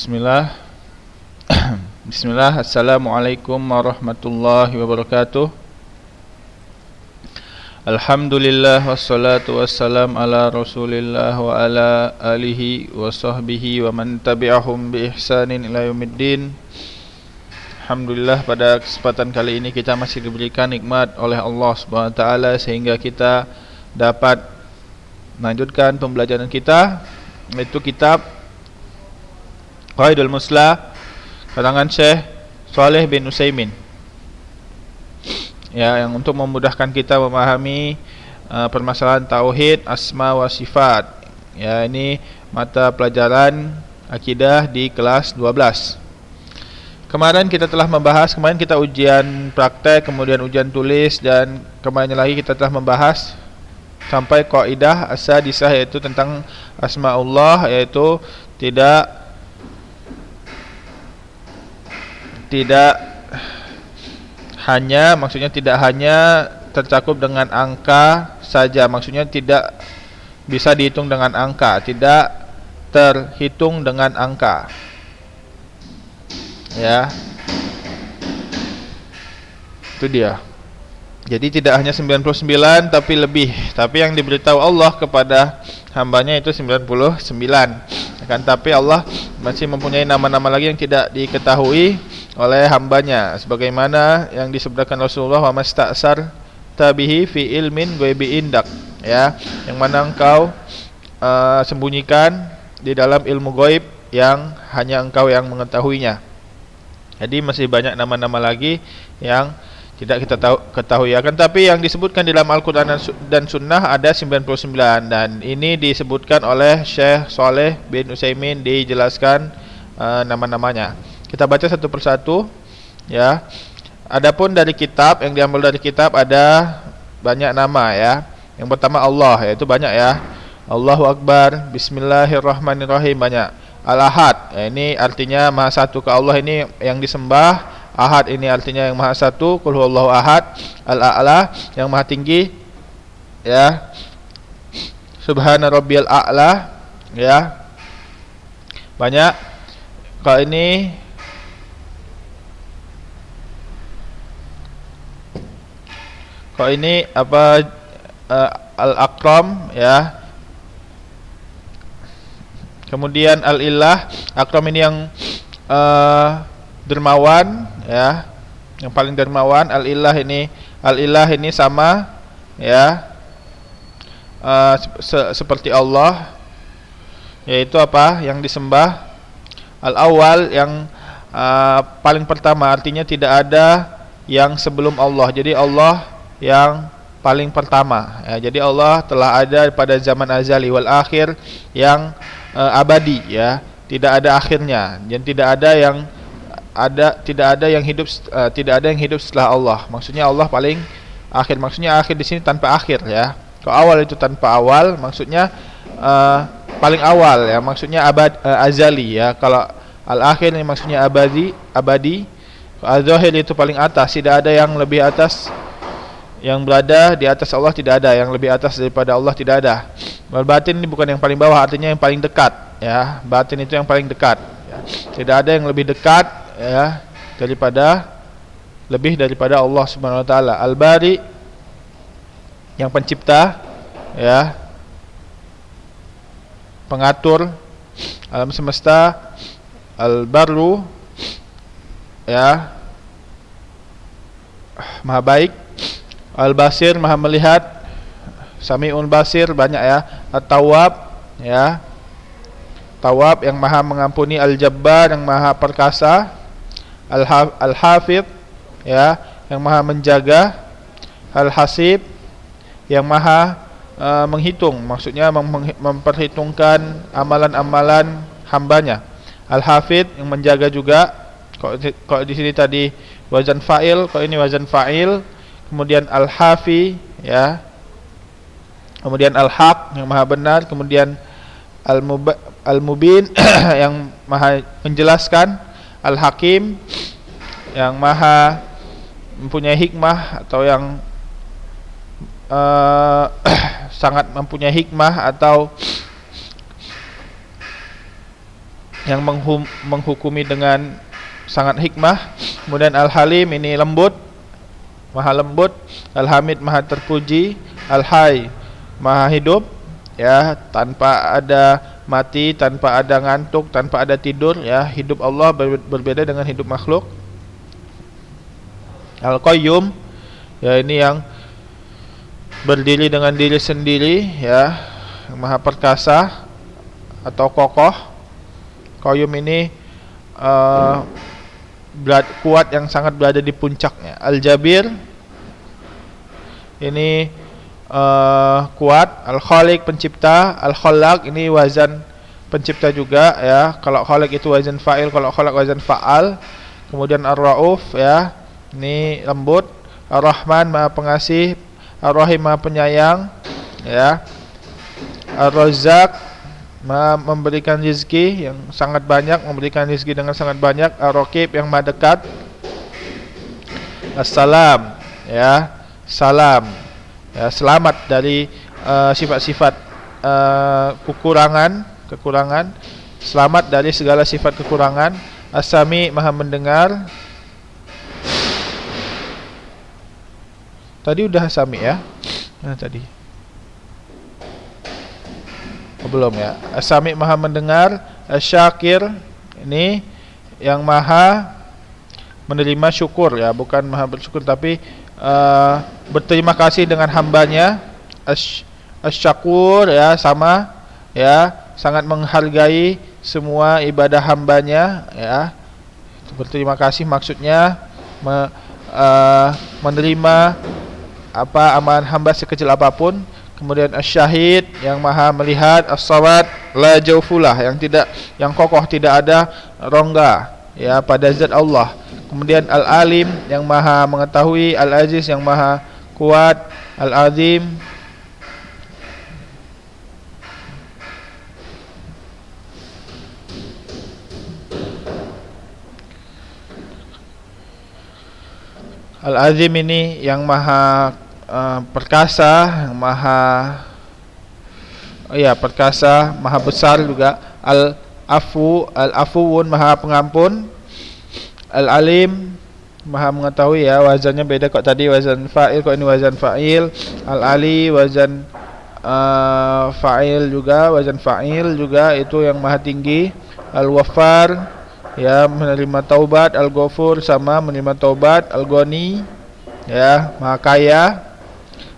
Bismillah. Bismillah. Assalamualaikum warahmatullahi wabarakatuh. Alhamdulillah wassalatu wassalam ala Rasulillah wa ala alihi wa sahbihi wa man tabi'ahum bi ihsanin ila yaumiddin. Alhamdulillah, pada kesempatan kali ini kita masih diberikan nikmat oleh Allah Subhanahu wa taala sehingga kita dapat melanjutkan pembelajaran kita, yaitu kitab Qaidul Muslah karangan Syekh Shalih bin Utsaimin. Ya, yang untuk memudahkan kita memahami permasalahan tauhid, asma wa sifat. Ya, ini mata pelajaran akidah di kelas 12. Kemarin kita telah membahas, kemarin kita ujian praktek, kemudian ujian tulis, dan kemarin lagi kita telah membahas sampai kaidah as-sadisah, yaitu tentang asmaullah, yaitu tidak hanya, maksudnya tidak hanya tercakup dengan angka saja, maksudnya tidak bisa dihitung dengan angka, tidak terhitung dengan angka. Ya, itu dia. Jadi tidak hanya 99 tapi lebih. Tapi yang diberitahu Allah kepada hambanya itu 99. Akan tapi Allah masih mempunyai nama-nama lagi yang tidak diketahui oleh hambanya, sebagaimana yang disebutkan Rasulullah, wa masta'sar tabihi fi ilmin ghaibi indak, ya, yang mana engkau sembunyikan di dalam ilmu ghaib yang hanya engkau yang mengetahuinya. Jadi masih banyak nama-nama lagi yang tidak kita ketahui. Akan tapi yang disebutkan di dalam Al-Quran dan Sunnah ada 99, dan ini disebutkan oleh Syekh Shalih bin Utsaimin, dijelaskan nama-namanya. Kita baca satu persatu, ya. Adapun dari kitab, yang diambil dari kitab ada banyak nama, ya. Yang pertama Allah, yaitu banyak, ya. Allahu Akbar, Bismillahirrahmanirrahim, banyak. Al-Ahad, ya, ini artinya Maha Satu. Ke Allah ini yang disembah. Ahad ini artinya yang Maha Satu. Qul huwallahu ahad. Al-A'la, yang Maha Tinggi, ya. Subhana rabbiyal a'la, ya. Banyak. Kalau ini apa, Al-Akram, ya. Kemudian Al-Ilah, Akram ini yang dermawan, ya, yang paling dermawan. Al-Ilah ini sama, ya, seperti Allah, yaitu apa, yang disembah. Al-Awwal, yang paling pertama, artinya tidak ada yang sebelum Allah. Jadi Allah yang paling pertama, ya. Jadi Allah telah ada pada zaman azali. Wal akhir, yang abadi, ya, tidak ada akhirnya, dan tidak ada yang hidup setelah Allah. Maksudnya Allah paling akhir. Maksudnya akhir di sini tanpa akhir, ya. Kalau awal itu tanpa awal, maksudnya paling awal, ya, maksudnya azali, ya. Kalau al-akhir ini maksudnya abadi. Kalau az-zahir itu paling atas, tidak ada yang lebih atas, yang berada di atas Allah, tidak ada yang lebih atas daripada Allah, tidak ada. Wal batin ini bukan yang paling bawah, artinya yang paling dekat, ya. Batin itu yang paling dekat, ya. Tidak ada yang lebih dekat, ya, lebih daripada Allah Subhanahu wa taala. Al-Bari, yang pencipta, ya, pengatur alam semesta. Al-Barru, ya, Maha baik. Al-Basir, Maha melihat. Sami'un basir, banyak, ya. At-Tawwab, ya, Tawab, yang Maha mengampuni. Al-Jabbar, yang Maha perkasa. Al-Hafidh, ya, yang Maha menjaga. Al-Hasib, yang Maha menghitung, maksudnya memperhitungkan amalan-amalan hambanya. Al-Hafidh, yang menjaga juga. Kalau di sini tadi wazan fa'il, kalau ini wazan fa'il. Kemudian Al-Hafi, ya. Kemudian Al-Haq, yang Maha benar. Kemudian Al-Mubin, yang Maha menjelaskan. Al-Hakim, yang Maha mempunyai hikmah, atau yang sangat mempunyai hikmah, atau yang menghukumi dengan sangat hikmah. Kemudian Al-Halim, ini lembut, maha lembut. Al-Hamid, maha terpuji. Al-Hayy, maha hidup, ya, tanpa ada mati, tanpa ada ngantuk, tanpa ada tidur, ya. Hidup Allah berbeda dengan hidup makhluk. Al-Qayyum, ya, ini yang berdiri dengan diri sendiri, ya, yang maha perkasa atau kokoh. Qayyum ini kuat, yang sangat berada di puncaknya. Al-Jabir, ini kuat. Al-Khaliq, pencipta. Al-Khallaq, ini wazan pencipta juga, ya. Kalau Khaliq itu wazan fa'il, kalau Khallaq wazan fa'al. Kemudian Ar-Rauf, ya, ini lembut. Ar-Rahman, maha pengasih. Ar-Rahim, maha penyayang, ya. Ar-Razzaq, maha memberikan rezeki yang sangat banyak, memberikan rezeki dengan sangat banyak. Ar-Raqib, yang maha dekat. Assalam, ya, salam, ya, selamat dari sifat-sifat kekurangan, selamat dari segala sifat kekurangan. As-Sami, maha mendengar. Tadi udah As-Sami, ya. Nah, tadi belum, ya. As-Sami, maha mendengar. Asy-Syakir, ini yang maha menerima syukur, ya, bukan maha bersyukur tapi berterima kasih dengan hambanya. Asy-Syakur, ya, sama, ya, sangat menghargai semua ibadah hambanya, ya. Berterima kasih maksudnya menerima apa amalan hamba sekecil apapun. Kemudian Asy-Syahid, yang maha melihat. As-Shawad, la jaufulah, yang kokoh, tidak ada rongga, ya, pada zat Allah. Kemudian Al-Alim, yang maha mengetahui. Al-Aziz, yang maha kuat. Al-Azim, Al-Azim ini yang maha perkasa, yang maha perkasa, maha besar juga. Al-Afuwun, maha pengampun. Al-Alim, maha mengetahui, ya, wazannya beda kok tadi wazan fa'il, kok ini wazan fa'il. Al-Ali, wazan fa'il juga, wazan fa'il juga, itu yang maha tinggi. Al-Waffar, ya, menerima taubat. Al-Ghafur, sama menerima taubat. Al-Ghani, ya, maha kaya.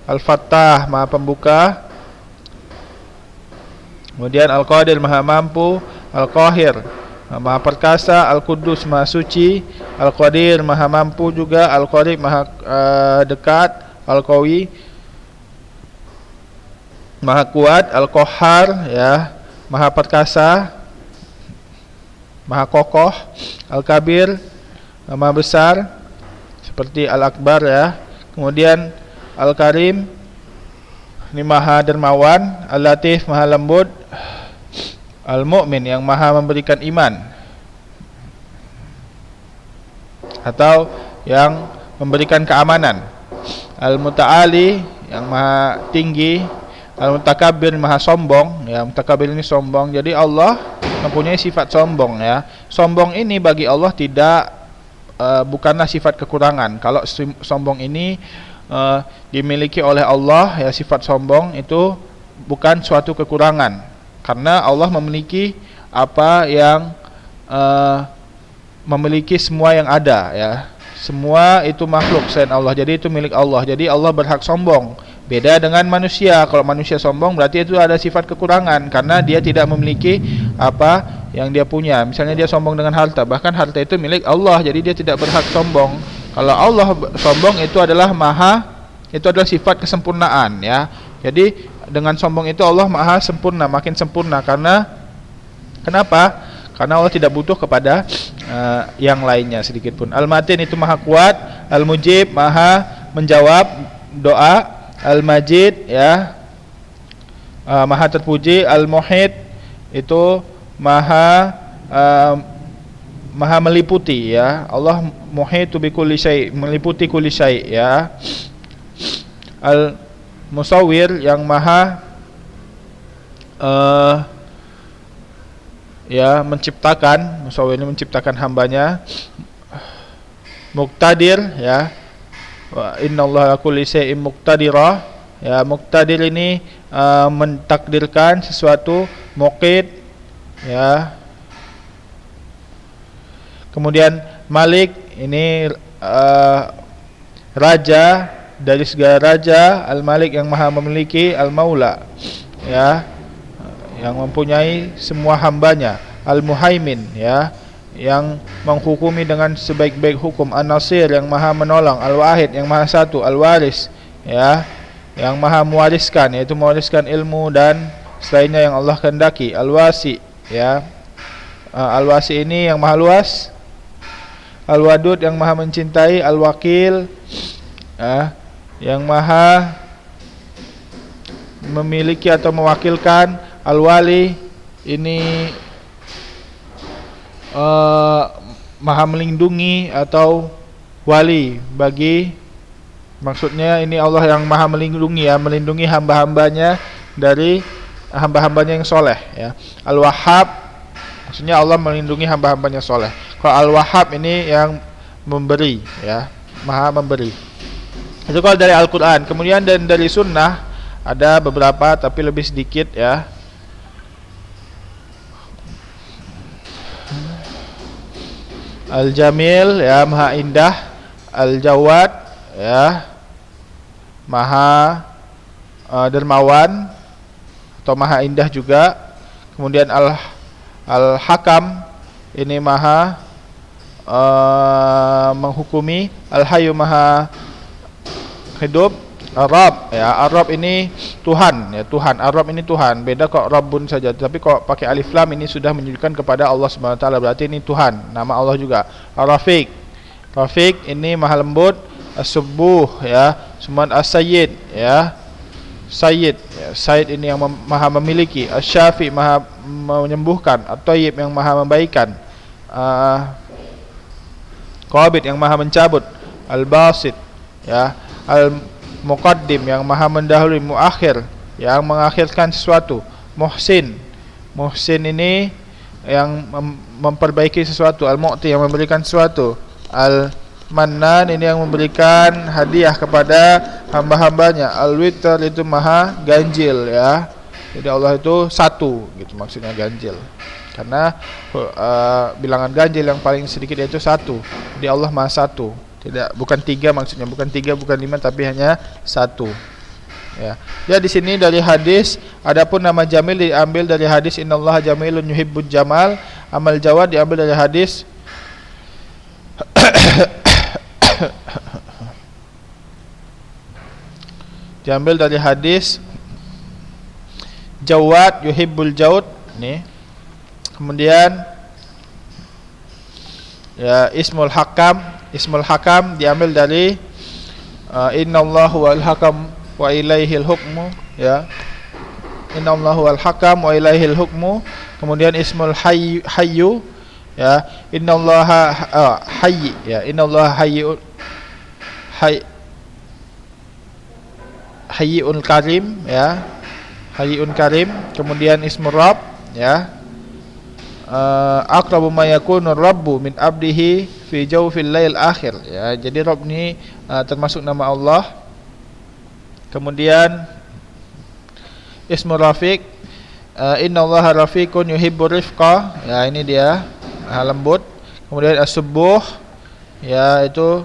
Al-Fattah, maha pembuka. Kemudian Al-Qadir, maha mampu. Al-Qahir, maha perkasa. Al-Quddus, maha suci. Al-Qadir, maha mampu juga. Al-Qarib, maha dekat. Al-Qawi, maha kuat. Al-Qahhar, ya, maha perkasa, maha kokoh. Al-Kabir, maha besar, seperti Al-Akbar, ya. Kemudian Al-Karim, ini maha dermawan. Al-Latif, maha lembut. Al-Mu'min, yang maha memberikan iman atau yang memberikan keamanan. Al-Muta'ali, yang maha tinggi. Al-Mutakabbir, maha sombong, ya. Mutakabbir ini sombong. Jadi Allah mempunyai sifat sombong, ya. Sombong ini bagi Allah bukanlah sifat kekurangan. Kalau sombong ini dimiliki oleh Allah, ya, sifat sombong itu bukan suatu kekurangan. Karena Allah memiliki apa yang memiliki semua yang ada, ya. Semua itu makhluk selain Allah, jadi itu milik Allah. Jadi Allah berhak sombong. Beda dengan manusia. Kalau manusia sombong berarti itu ada sifat kekurangan, karena dia tidak memiliki apa yang dia punya. Misalnya dia sombong dengan harta, bahkan harta itu milik Allah, jadi dia tidak berhak sombong. Kalau Allah sombong itu adalah sifat kesempurnaan, ya. Jadi dengan sombong itu Allah maha sempurna, makin sempurna. Karena kenapa? Karena Allah tidak butuh kepada yang lainnya sedikit pun. Al-Matin, itu maha kuat. Al-Mujib, maha menjawab doa. Al-Majid, ya, maha terpuji. Al-Muhit, itu maha meliputi, ya. Allah muhitu bi kulli syai', meliputi kulli syai', ya. Al-Musawwir, yang maha ya menciptakan, Musawwir ini menciptakan hambanya. Muqtadir, ya, wa innallaha ala kulli syai'in muqtadira, ya, muqtadir ini mentakdirkan sesuatu. Muqit, ya. Kemudian Malik ini raja dari segala raja. Al-Malik yang maha memiliki. Al-Maula, ya, yang mempunyai semua hambanya. Al-Muhaimin, ya, yang menghukumi dengan sebaik-baik hukum. An-Nasir, yang maha menolong. Al-Wahid, yang maha satu. Al-Waris, ya, yang maha mewariskan, yaitu mewariskan ilmu dan selainnya yang Allah kehendaki. Al-Wasi, ya, Al-Wasi ini yang maha luas. Al-Wadud, yang maha mencintai. Al-Wakil, ya, yang maha memiliki atau mewakilkan. Al-Wali ini maha melindungi atau wali bagi, maksudnya ini Allah yang maha melindungi, ya, melindungi hamba-hambanya dari hamba-hambanya yang soleh, ya. Al-Wahhab, maksudnya Allah melindungi hamba-hambanya soleh. Kalau Al-Wahhab ini yang memberi, ya, maha memberi. Itu kalau dari Al-Quran. Kemudian dari Sunnah ada beberapa tapi lebih sedikit, ya. Al-Jamil, ya, maha indah. Al-Jawad, ya, maha dermawan atau maha indah juga. Kemudian Al-Hakam ini maha menghukumi. Al-Hayyu, maha hidup. Ar-Rabb, ya, Ar-Rabb ini Tuhan, ya, Tuhan. Ar-Rabb ini Tuhan. Beda kok Rabbun saja. Tapi kok pakai alif lam ini sudah menunjukkan kepada Allah Subhanahu wa taala, berarti ini Tuhan, nama Allah juga. Ar-Rafiq, Rafiq ini maha lembut. As-Subuh, ya, Suman As-Sayyid, ya, Sayyid, ya, Sayyid ini yang maha memiliki. Asy-Syafi, maha menyembuhkan. At-Thayyib, yang maha membaikan. Qabid, yang maha mencabut. Al-Basit, ya, Al-Muqaddim, yang maha mendahului. Muakhir, yang mengakhirkan sesuatu. Muhsin, Muhsin ini yang memperbaiki sesuatu. Al-Mu'ti, yang memberikan sesuatu. Al-Mannan ini yang memberikan hadiah kepada hamba-hambanya. Al-Witr itu maha ganjil, ya. Jadi Allah itu satu, gitu maksudnya ganjil. Karena bilangan ganjil yang paling sedikit yaitu satu. Jadi Allah maha satu. Tidak, bukan tiga maksudnya, bukan tiga, bukan lima, tapi hanya satu. Ya. Ya, di sini dari hadis, adapun nama Jamil diambil dari hadis innallaha jamilun yuhibbul jamal. Amal Jawad diambil dari hadis diambil dari hadis Jawad yuhibbul jaud. Nih. Kemudian, ya, Ismul Hakam diambil dari innallahu wal hakam wa ilaihil hukmu, ya. Innallahu wal hakam wa ilaihil hukmu. Kemudian Ismul Hayyu, ya, innallaha hayy, ya, innallaha hayyun karim, ya, hayyun karim. Kemudian Ismul Rabb, ya, aqrabu ma yakunu rabbu min abdihi fi jawfil lail akhir, ya. Jadi Rabb ini termasuk nama Allah. Kemudian Ismul Rafiq, innallaha rafiqun yuhibbur rifqa, ya, ini dia maha lembut. Kemudian As-Subuh, ya, itu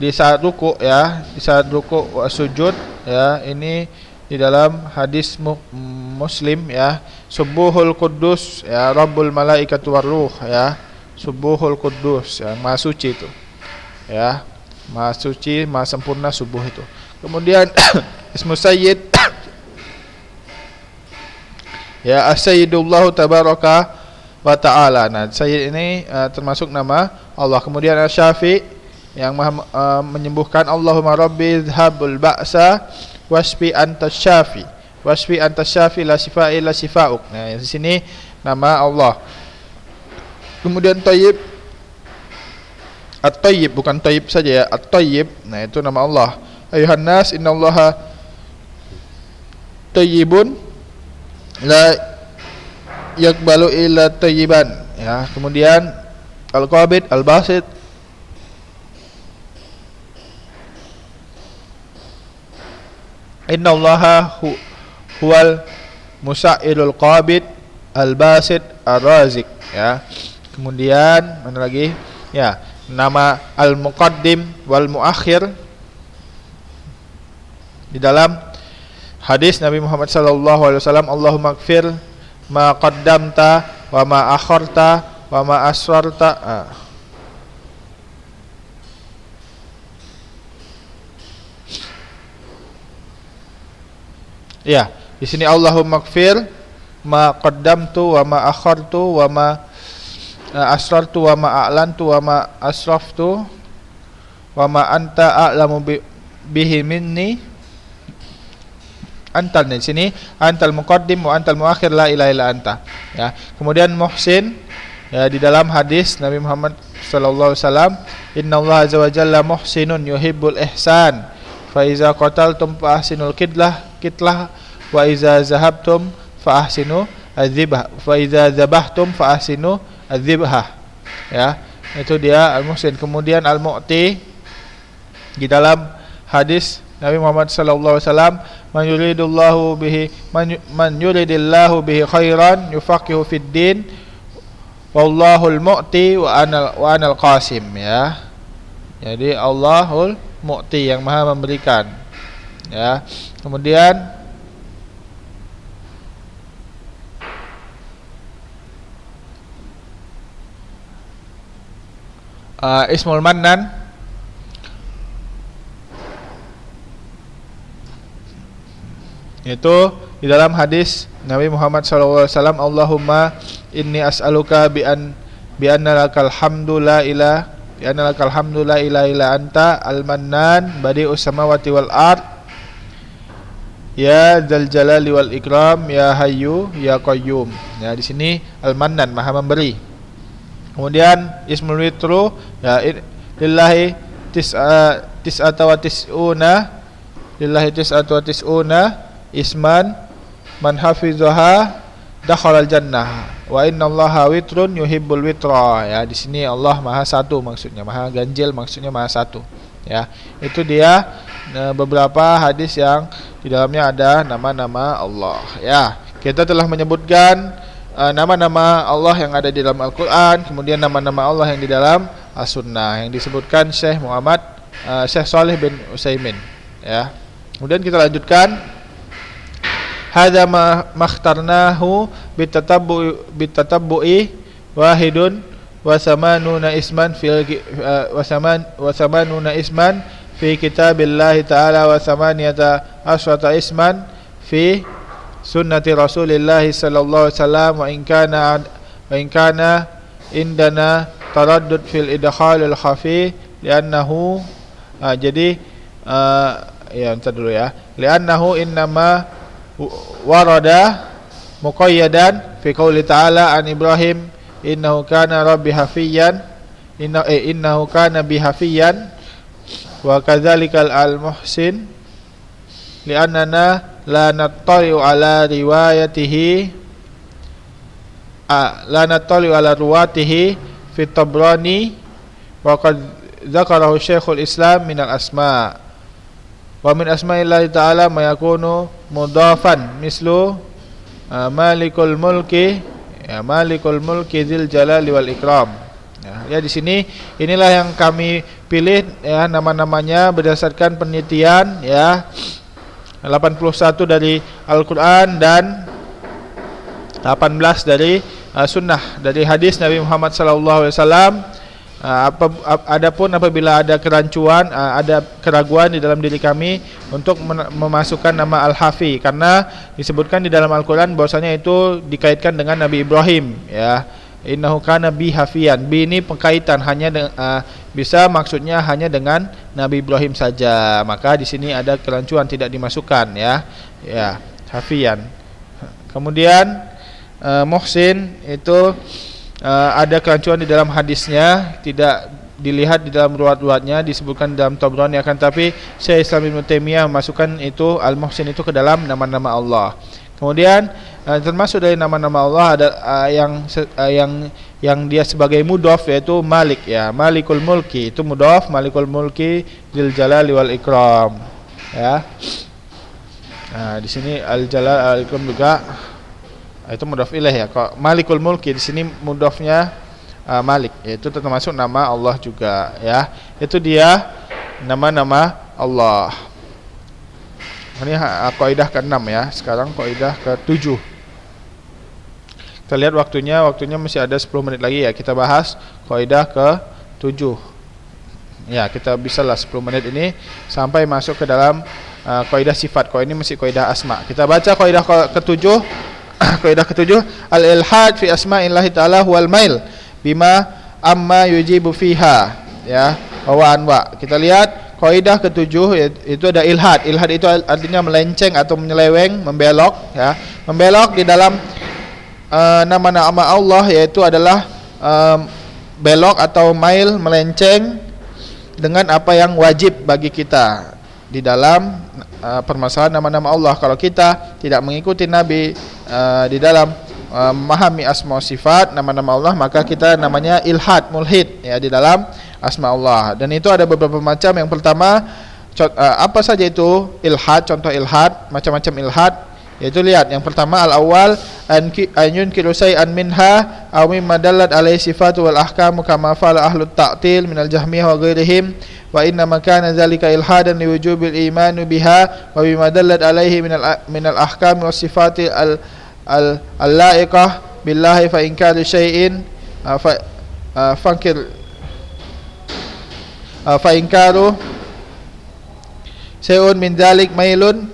di saat ruku, ya, di saat ruku sujud, ya, ini di dalam hadis Muslim, ya. Subuhul Quddus, ya, Rabbul Malaikatu Warruh, ya. Subuhul Quddus, ya, maha suci itu, ya, maha suci, maha sempurna subuh itu. Kemudian Ismu Sayyid, ya, As-Sayyidullahu Tabaraka wa Ta'ala. Nah, Sayyid ini termasuk nama Allah. Kemudian Asy-Syafi, yang maha menyembuhkan. Allahumma rabbi dzhabul ba'sa wasfi antas syafi, wasfi antas syafi la shifa illa shifauk. Nah, di sini nama Allah. Kemudian Thayyib, At-Thayyib, bukan Thayyib saja, ya, At-Thayyib. Nah, itu nama Allah. Ayuhan nas innallaha tayyibun la yaqbalu illa tayyiban. Ya, kemudian al-qabid, al-basit. Innallaha huwal musa'ilul qabid al-basit ar-razik. Ya. Kemudian mana lagi? Ya, nama al-muqaddim wal muakhir di dalam hadis Nabi Muhammad sallallahu alaihi wasallam, Allahumma ighfir ma qaddamta wa ma akharta wa ma asrarta. Ya, di sini Allahumma ighfir ma qaddamtu wa ma akhartu wa ma asrartu wa ma a'lantu wa ma asraftu wa ma anta a'lamu bihi minni. Antal, di sini antal muqaddim wa antal muakhir la ilaha illa anta. Ya. Kemudian muhsin, ya, di dalam hadis Nabi Muhammad sallallahu alaihi wasallam, innallaha azza wa jalla muhsinun yuhibbul ihsan. Fa iza qataltum fa ahsinul kitlah wa iza zahabtum fa ahsinu adzibah. Fa iza zabahtum fa ahsinu adzibah. Ya, itu dia al-muhsin. Kemudian al-mu'ti di dalam hadis Nabi Muhammad sallallahu alaihi wasallam, man yuridillahu bihi khairan yufaqihu fid din wallahul mu'ti wa anal qasim. Ya. Jadi Allahul mu'ti, yang Maha memberikan. Ya. Kemudian Ismul Mannan, itu di dalam hadis Nabi Muhammad sallallahu alaihi wasallam, Allahumma inni as'aluka bi anna lakal hamdu la ilaha illa anta al-mannan badi'us samawati wal ard ya dzal jalali wal ikram ya hayyu ya qayyum. Ya, di sini al-mannan, Maha memberi. Kemudian ismul witru, ya, lillahi tis'ata wa tis'una isman man hafizaha dakhalal jannah wa innallaha witrun yuhibbul witra. Ya, di sini Allah Maha satu, maksudnya Maha ganjil, maksudnya Maha satu. Ya, itu dia beberapa hadis yang di dalamnya ada nama-nama Allah. Ya, kita telah menyebutkan nama-nama Allah yang ada di dalam Al-Quran, kemudian nama-nama Allah yang di dalam As-Sunnah yang disebutkan Syekh Shalih bin Utsaimin. Ya, kemudian kita lanjutkan. Hadza makhtarnahu bitatabbu'i wahidun wa samanuna isman fi kitabillahi ta'ala wa samaniyata asyrata isman fi sunnati Rasulillahi sallallahu alaihi wasallam wa in kana indana taraddud fil idkhalil khafi li'annahu ya entar dulu ya, li'annahu innama warada muqayyadan fi qouli ta'ala an Ibrahim innahu kana rabbi hafiyan innahu kana bi hafiyan wa kadzalikal al-muhsin li'annana la nattali'u ala riwayatihi ruwatihi fi Tabrani wa qad dzakarahu Syekhul Islam min al-asma' wa min asma'illahi ta'ala ma yakunu mudhafan mislu malikul mulki dzil jalali wal ikram. Ya, di sini inilah yang kami pilih, ya, nama-namanya berdasarkan penelitian, ya, 81 dari Al-Qur'an dan 18 dari sunnah, dari hadis Nabi Muhammad sallallahu alaihi wasallam. Adapun apabila ada kerancuan, ada keraguan di dalam diri kami untuk memasukkan nama Al-Hafi, karena disebutkan di dalam Al-Quran bahwasanya itu dikaitkan dengan Nabi Ibrahim, ya, innahu kana bi hafiyan. Bi ini pengkaitan, hanya bisa maksudnya hanya dengan Nabi Ibrahim saja, maka di sini ada kerancuan, tidak dimasukkan, ya, hafiyan. Kemudian muhsin itu ada kerancuan di dalam hadisnya, tidak dilihat di dalam ruwat-ruwatnya disebutkan dalam Tabrani, akan tapi Syekh Islam Ibn Taimiyah masukkan itu Al-Muhsin itu ke dalam nama-nama Allah. Kemudian termasuk dari nama-nama Allah ada yang dia sebagai mudhaf, yaitu Malik, ya, Malikul Mulki, itu mudhaf, Malikul Mulki Dzul Jalali wal Ikram, ya. Nah, di sini Al Jalal Al Ikram juga itu mudhaf ilaih, ya. Kok Malikul Mulki di sini mudhafnya Malik, yaitu termasuk nama Allah juga, ya. Itu dia nama-nama Allah. Ini kaidah ke-6, ya. Sekarang kaidah ke-7. Kita lihat waktunya masih ada 10 menit lagi, ya. Kita bahas kaidah ke-7. Ya, kita bisalah 10 menit ini sampai masuk ke dalam kaidah sifat. Kalau ini masih kaidah asma. Kita baca kaidah ke-7. Kaidah ke-7, al-ilhad fi asma'illahi ta'ala huwal mail bima amma yujibu fiha, ya, wa anwa. Kita lihat kaidah ke-7 itu ada ilhad. Ilhad itu artinya melenceng atau menyeleweng, membelok, ya. Membelok di dalam nama-nama Allah, yaitu adalah belok atau mail, melenceng dengan apa yang wajib bagi kita di dalam permasalahan nama-nama Allah. Kalau kita tidak mengikuti Nabi di dalam memahami asma sifat nama-nama Allah, maka kita namanya ilhad, mulhid, ya, di dalam asma Allah. Dan itu ada beberapa macam. Yang pertama, apa saja itu ilhad? Contoh ilhad, macam-macam ilhad, yaitu lihat, yang pertama al-awwal an yunkiru shay'an minha aw mimma dallat alaihi sifatu wal ahkamu kama fa'ala ahlut ta'til minal jahmiyah wa ghairihim, wa inna ma kana dzalika ilhadan liwujubil imanu biha wa bima dallat alaihi minal ahkami was sifati al-la'iqah billahi fa inkaru syai'in fa inkaru syai'un min dzalik mailun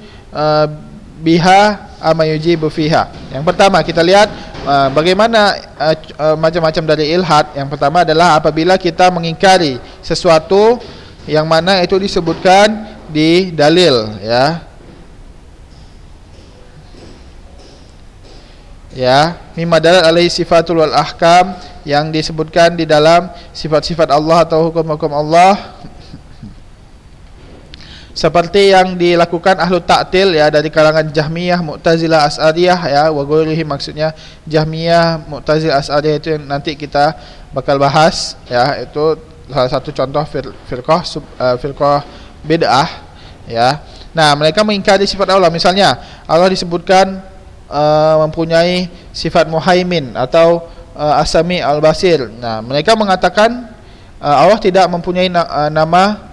biha ama yujibu fiha. Yang pertama kita lihat bagaimana macam-macam dari ilhad. Yang pertama adalah apabila kita mengingkari sesuatu yang mana itu disebutkan di dalil, ya, mimma dalal alaihi sifatul wal ahkam, yang disebutkan di dalam sifat-sifat Allah atau hukum-hukum Allah, seperti yang dilakukan ahlu ta'til, ya, dari kalangan Jahmiyah, Mu'tazilah, As'ariyah, ya, wa ghairihim, maksudnya Jahmiyah, Mu'tazilah, As'ariyah itu yang nanti kita bakal bahas, ya. Itu salah satu contoh firqah bid'ah, ya. Nah, mereka mengingkari sifat Allah. Misalnya Allah disebutkan mempunyai sifat muhaimin atau as-sami al-basir. Nah, mereka mengatakan Allah tidak mempunyai nama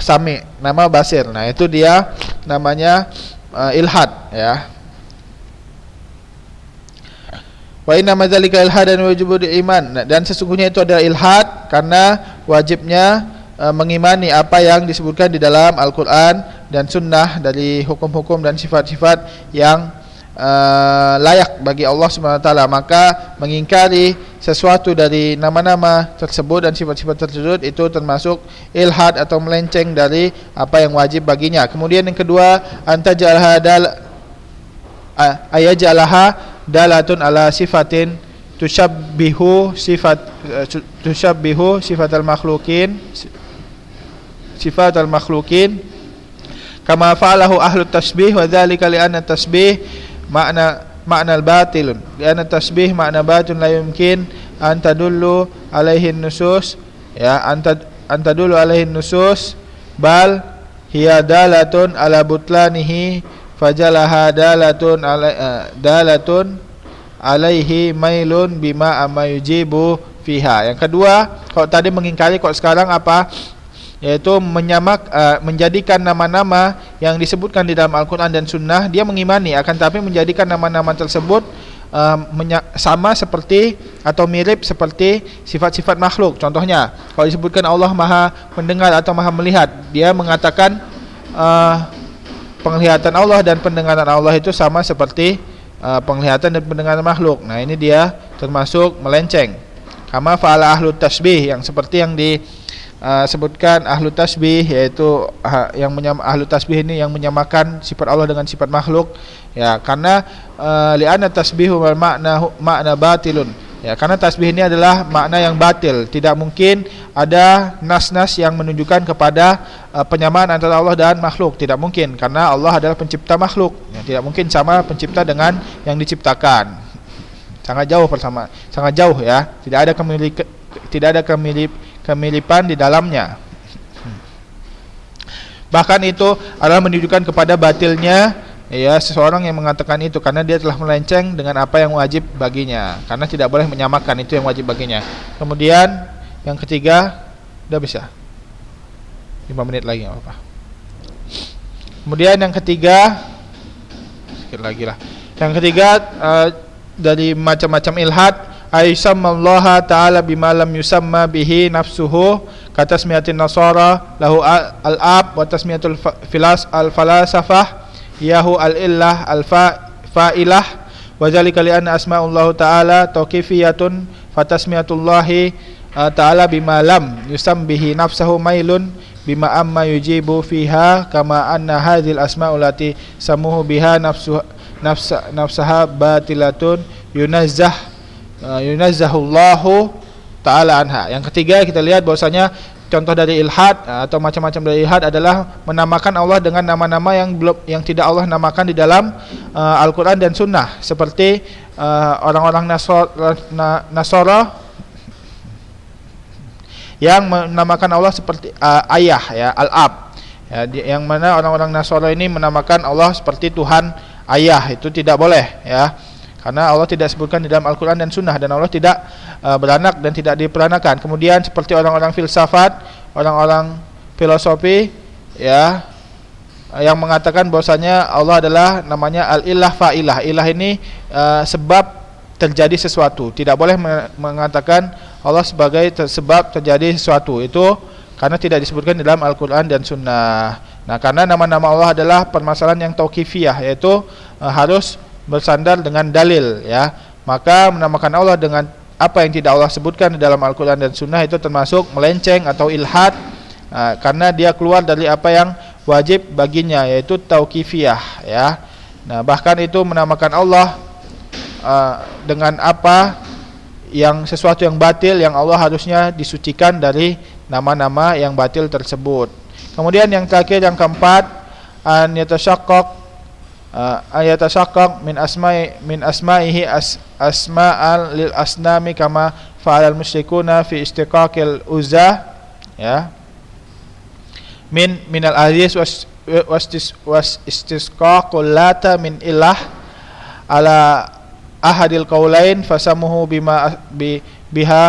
sami, nama basir. Nah, itu dia namanya ilhad, ya. Wa inna madzalika ilhadan wajibul iman. Nah, dan sesungguhnya itu adalah ilhad karena wajibnya mengimani apa yang disebutkan di dalam Al-Qur'an dan sunnah dari hukum-hukum dan sifat-sifat yang layak bagi Allah Subhanahu wa taala. Maka mengingkari sesuatu dari nama-nama tersebut dan sifat-sifat tersebut itu termasuk ilhad atau melenceng dari apa yang wajib baginya. Kemudian yang kedua, ayajalaha dalatun ala sifatin tushabbihu sifatal makhlukin kama fa'alahu ahlut tasbih, wa dzalika li'anna tasbih makna al-batilun, li'anna tasbih makna batilun la yumkin an tadullu alaihi nusus, ya, an tadullu alaihi nusus bal hiya dalatun ala butlanihi fajalaha dalatun alaihi mailun bima amma yujibu fiha. Yang kedua, kalau tadi mengingkari, kok sekarang apa? Yaitu menjadikan nama-nama yang disebutkan di dalam Al-Quran dan Sunnah, dia mengimani, akan tapi menjadikan nama-nama tersebut sama seperti atau mirip seperti sifat-sifat makhluk. Contohnya, kalau disebutkan Allah Maha mendengar atau Maha melihat, dia mengatakan penglihatan Allah dan pendengaran Allah itu sama seperti penglihatan dan pendengaran makhluk. Nah, ini dia termasuk melenceng. Kama fa'ala ahlu tasbih, yang seperti yang disebutkan ahlu tasbih, yaitu ahlu tasbih ini yang menyamakan sifat Allah dengan sifat makhluk, ya, karena li'anna tasbihu wal makna batilun, Ya, karena tasbih ini adalah makna yang batil. Tidak mungkin ada nas-nas yang menunjukkan kepada penyamaan antara Allah dan makhluk. Tidak mungkin, karena Allah adalah pencipta makhluk. Ya, tidak mungkin sama pencipta dengan yang diciptakan. Sangat jauh sangat jauh ya. Tidak ada kemiripan di dalamnya. Bahkan itu adalah menunjukkan kepada batilnya ya seseorang yang mengatakan itu, karena dia telah melenceng dengan apa yang wajib baginya, karena tidak boleh menyamakan itu yang wajib baginya. Kemudian yang ketiga, udah bisa 5 menit lagi nggak apa-apa. Kemudian yang ketiga, sedikit lagi lah. Yang ketiga dari macam-macam ilhad, aisyamallaha ta'ala bima lam yusamma bihi nafsuhu, kata tasmiyatin nasara lahu al-ab wa tasmiyatul al-falasafah yahu al-illah al-fa'ilah, wa zalika li anna asma'ullah ta'ala tauqifiyatun fatasmiyatullahi ta'ala bima lam yusam bihi nafsahu mailun bima amma yujibu fiha, kama anna hadhil asma'ulati samuhu biha nafsaha batilatun yunazzahullahu ta'ala anha. Yang ketiga, kita lihat bahwasanya contoh dari ilhad atau macam-macam dari ilhad adalah menamakan Allah dengan nama-nama yang tidak Allah namakan di dalam Al-Quran dan Sunnah, seperti orang-orang Nasara yang menamakan Allah seperti ayah ya, al-ab ya, yang mana orang-orang Nasara ini menamakan Allah seperti Tuhan ayah. Itu tidak boleh ya, karena Allah tidak sebutkan di dalam Al-Quran dan Sunnah, dan Allah tidak beranak dan tidak diperanakan. Kemudian seperti orang-orang filsafat, orang-orang filosofi ya, yang mengatakan bahwasanya Allah adalah namanya al-ilah fa'ilah. Ilah ini sebab terjadi sesuatu. Tidak boleh mengatakan Allah sebagai sebab terjadi sesuatu. Itu karena tidak disebutkan di dalam Al-Quran dan Sunnah. Nah, karena nama-nama Allah adalah permasalahan yang tauqifiyah, yaitu harus bersandar dengan dalil ya, maka menamakan Allah dengan apa yang tidak Allah sebutkan di dalam Al-Quran dan Sunnah itu termasuk melenceng atau ilhad, karena dia keluar dari apa yang wajib baginya, yaitu tauqifiyah ya. Nah, bahkan itu menamakan Allah dengan apa yang sesuatu yang batil, yang Allah harusnya disucikan dari nama-nama yang batil tersebut. Kemudian yang terakhir, yang keempat, an yatashaqqaq min asma'ihi asma'al lil asnami kama fa'alal musyrikuna fi istiqaqil uzza ya, min al aziz was istisqaqul lata min ilah ala ahadil qaulain fasamuhu biha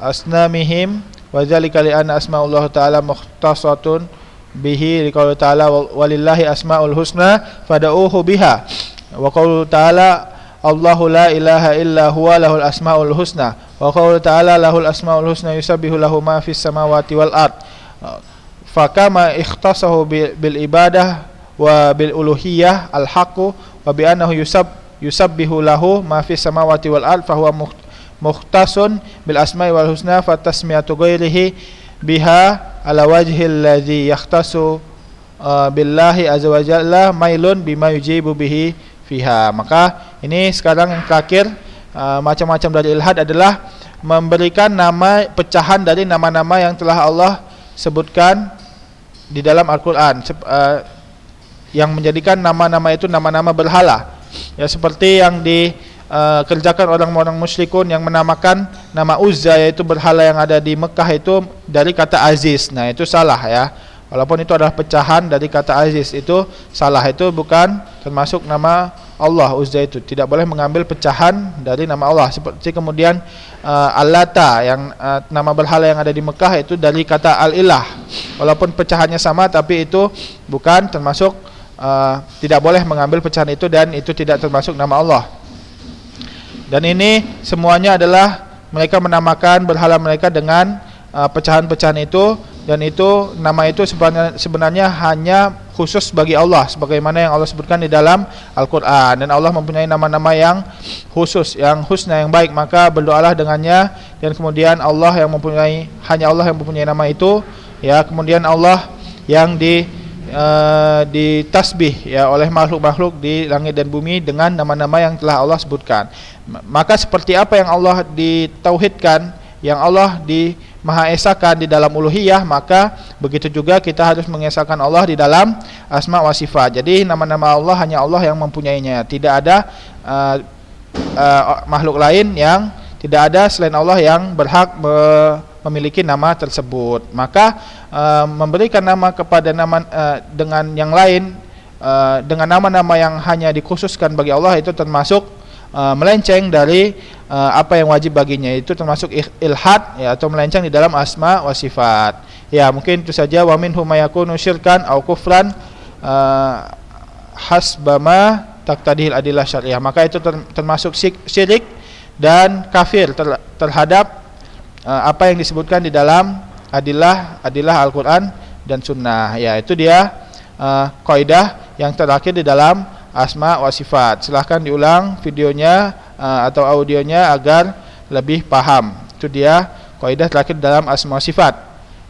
asnamihim, wa dzalika li anna asma'ullah ta'ala mukhtasatun bihi, liqauli ta'ala walillahi asma'ul husna fad'uuhu biha, wa qaulu ta'ala Allahu la ilaha illa huwa lahul asma'ul husna, wa qaulu ta'ala lahul asma'ul husna yusabbihu lahu ma fis samawati wal ard. Fakama ikhtasahu bil ibadah wa bil uluhiyah al haqqu wa bi annahu yusabbihu lahu ma fis samawati wal ard fa huwa mukhtasun bil asma'i wal husna fa tasmiyatu ghairihi biha ala wajhil ladzi yakhtasu billahi azza wa jalla mailun bima yujibu bihi fiha. Maka ini sekarang yang terakhir, macam-macam dari ilhad adalah memberikan nama pecahan dari nama-nama yang telah Allah sebutkan di dalam Al-Quran, yang menjadikan nama-nama itu nama-nama berhala ya, seperti yang kerjakan orang-orang musyrikun yang menamakan nama Uzza, yaitu berhala yang ada di Mekah, itu dari kata aziz. Nah, itu salah ya, walaupun itu adalah pecahan dari kata aziz, itu salah, itu bukan termasuk nama Allah. Uzza itu tidak boleh mengambil pecahan dari nama Allah. Seperti kemudian Al-Lata, yang nama berhala yang ada di Mekah, itu dari kata Al-Ilah, walaupun pecahannya sama, tapi itu bukan termasuk, tidak boleh mengambil pecahan itu, dan itu tidak termasuk nama Allah. Dan ini semuanya adalah mereka menamakan berhala mereka dengan pecahan-pecahan itu, dan itu nama itu sebenarnya hanya khusus bagi Allah, sebagaimana yang Allah sebutkan di dalam Al-Quran. Dan Allah mempunyai nama-nama yang khusus, yang husna, yang baik, maka berdoalah dengannya. Dan kemudian hanya Allah yang mempunyai nama itu ya. Kemudian Allah yang ditasbih ya oleh makhluk-makhluk di langit dan bumi dengan nama-nama yang telah Allah sebutkan. Maka seperti apa yang Allah ditauhidkan, yang Allah dimahaesakan di dalam uluhiyah, maka begitu juga kita harus mengesahkan Allah di dalam asma wa sifat. Jadi nama-nama Allah hanya Allah yang mempunyainya. Tidak ada makhluk lain yang, tidak ada selain Allah yang berhak memiliki nama tersebut. Maka memberikan nama kepada nama dengan yang lain, dengan nama-nama yang hanya dikhususkan bagi Allah, itu termasuk melenceng dari apa yang wajib baginya, itu termasuk ilhad ya, atau melenceng di dalam asma wa sifat. Ya, mungkin itu saja. Wa minhum mayakunu syirkan au kufran hasbama taqtadihil adillah syariah. Maka itu termasuk syirik dan kafir terhadap apa yang disebutkan di dalam adillah Al-Quran dan Sunnah. Ya, itu dia kaidah yang terakhir di dalam asma wa sifat. Silahkan diulang videonya atau audionya agar lebih paham. Itu dia kaidah terakhir dalam asma wa sifat.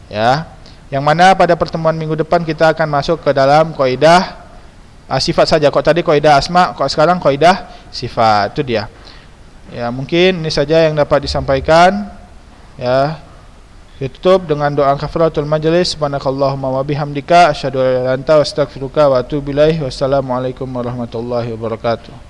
Ya, yang mana pada pertemuan minggu depan kita akan masuk ke dalam kaidah sifat saja. Kok tadi kaidah asma, kok sekarang kaidah sifat. Itu dia. Ya, mungkin ini saja yang dapat disampaikan. Ya, ditutup dengan doa kafaratul majelis. Subhanakallahumma wa bihamdika asyhadu an la ilaha illa anta astaghfiruka wa atubu ilaik. Wassalamualaikum warahmatullahi wabarakatuh.